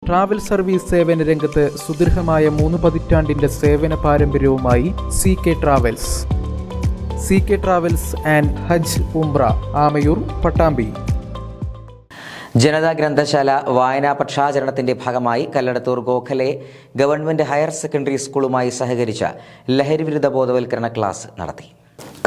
Travel service സേവന രംഗത്ത് സുദീർഘമായ 3 പതിറ്റാണ്ടിന്റെ സേവന പാരമ്പര്യവുമായി CK travels. CK travels and ഹജ്ജ് ഉംറ, ആമയൂർ, പട്ടാമ്പി. ജനതാ ഗ്രന്ഥശാല വായനാ പക്ഷാചരണത്തിന്റെ ഭാഗമായി Kalladathur Gokhale government higher secondary സ്കൂളുമായി സഹകരിച്ച ലഹരിവിരുദ്ധ ബോധവൽക്കരണ ക്ലാസ് നടത്തി.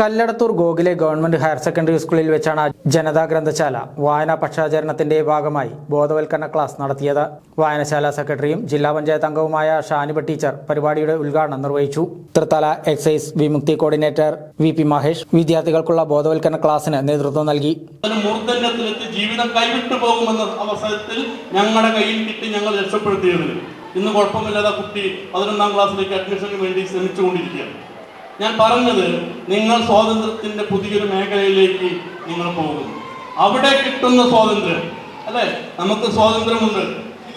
Kalladathur Gokhale government higher secondary സ്കൂളിൽ വെച്ചാണ് ജനതാ ഗ്രന്ഥശാല വായനാ പക്ഷാചരണത്തിന്റെ ഭാഗമായി ബോധവൽക്കരണ ക്ലാസ് നടത്തിയത്. വായനശാല സെക്രട്ടറിയും ജില്ലാ പഞ്ചായത്ത് അംഗവുമായ ഷാനിബ ടീച്ചർ പരിപാടിയുടെ ഉദ്ഘാടനം നിർവഹിച്ചു. തൃത്തല എക്സൈസ് വിമുക്തി കോർഡിനേറ്റർ VP മഹേഷ് വിദ്യാർത്ഥികൾക്കുള്ള ബോധവൽക്കരണ ക്ലാസിന് നേതൃത്വം നൽകി. ജീവിതം കൈവിട്ടു പോകുമെന്ന അവസരത്തിൽ ഞങ്ങളുടെ കയ്യിൽ കിട്ടി ഞങ്ങൾ രക്ഷപ്പെടുത്തിയത്. ഇന്ന് കുഴപ്പമില്ലാതെ കുട്ടി 11ാം ക്ലാസ്സിലേക്ക് അഡ്മിഷന് വേണ്ടി ശ്രമിച്ചുകൊണ്ടിരിക്കുകയാണ്. ഞാൻ പറഞ്ഞത്, നിങ്ങൾ സ്വാതന്ത്ര്യത്തിന്റെ പുതിയൊരു മേഖലയിലേക്ക് നിങ്ങൾ പോകും. അവിടെ കിട്ടുന്ന സ്വാതന്ത്ര്യം അല്ലെ, നമുക്ക് സ്വാതന്ത്ര്യമുണ്ട്.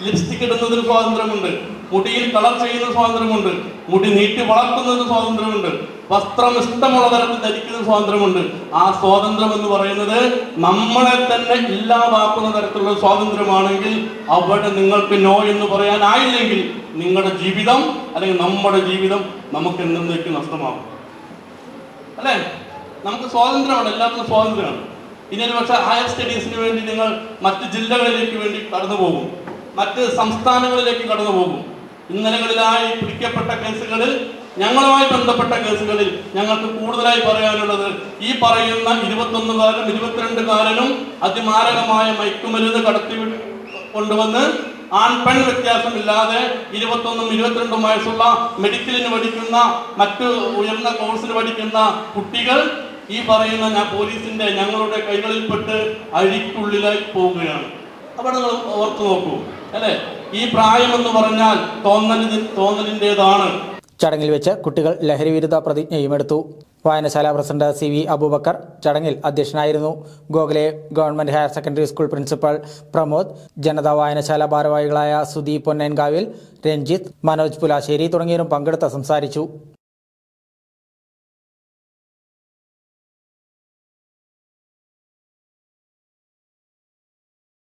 ലിപ്സ്റ്റിക് ഇടുന്നതിന് സ്വാതന്ത്ര്യമുണ്ട്, മുടിയിൽ കളർ ചെയ്യുന്ന സ്വാതന്ത്ര്യമുണ്ട്, മുടി നീട്ടി വളർത്തുന്നതിന് സ്വാതന്ത്ര്യമുണ്ട്, വസ്ത്രം ഇഷ്ടമുള്ള തരത്തിൽ ധരിക്കുന്ന സ്വാതന്ത്ര്യമുണ്ട്. ആ സ്വാതന്ത്ര്യം എന്ന് പറയുന്നത് നമ്മളെ തന്നെ ഇല്ലാതാക്കുന്ന തരത്തിലുള്ള സ്വാതന്ത്ര്യമാണെങ്കിൽ അവിടെ നിങ്ങൾക്ക് നോ എന്ന് പറയാനായില്ലെങ്കിൽ നിങ്ങളുടെ ജീവിതം അല്ലെങ്കിൽ നമ്മുടെ ജീവിതം നമുക്ക് എന്നേക്കും നഷ്ടമാകും. അല്ലേ, നമുക്ക് സ്വാതന്ത്ര്യമാണ്, എല്ലാത്തിനും സ്വാതന്ത്ര്യമാണ്. ഇനി ഒരു പക്ഷേ ഹയർ സ്റ്റഡീസിന് വേണ്ടി നിങ്ങൾ മറ്റ് ജില്ലകളിലേക്ക് വേണ്ടി കടന്നു പോകും, മറ്റ് സംസ്ഥാനങ്ങളിലേക്ക് കടന്നു പോകും. ഇന്നലകളിലായി പിടിക്കപ്പെട്ട കേസുകളിൽ, ഞങ്ങളുമായി ബന്ധപ്പെട്ട കേസുകളിൽ ഞങ്ങൾക്ക് കൂടുതലായി പറയാനുള്ളത്, ഈ പറയുന്ന 21-കാരനും 22-കാരനും അതിമാരകമായ മയക്കുമരുന്ന് കടത്തി കൊണ്ടുവന്ന് ആൺപെൺ വ്യത്യാസമില്ലാതെ 21ഉം 22ഉം വയസ്സുള്ള മെഡിക്കലിന് പഠിക്കുന്ന, മറ്റു ഉയർന്ന കോഴ്സിന് പഠിക്കുന്ന കുട്ടികൾ ഈ പറയുന്ന പോലീസിന്റെ ഞങ്ങളുടെ കൈകളിൽപ്പെട്ട് അഴിക്കുള്ളിലായി പോവുകയാണ്. അവിടെ നിങ്ങൾ ഓർത്തു നോക്കൂ അല്ലെ, ഈ പ്രായമെന്ന് പറഞ്ഞാൽ തോന്നലിൻ്റെതാണ്. ചടങ്ങിൽ വെച്ച് കുട്ടികൾ ലഹരിവിരുദ്ധ പ്രതിജ്ഞയും എടുത്തു. വായനശാല പ്രസിഡന്റ് CV അബൂബക്കർ ചടങ്ങിൽ അധ്യക്ഷനായിരുന്നു. Gokhale government higher secondary school principal Pramod, Janata വായനശാല ഭാരവാഹികളായ സുദീപ് പൊന്നേൻകാവിൽ, രഞ്ജിത്ത്, മനോജ് പുലാശ്ശേരി തുടങ്ങിയവരും പങ്കെടുത്ത് സംസാരിച്ചു.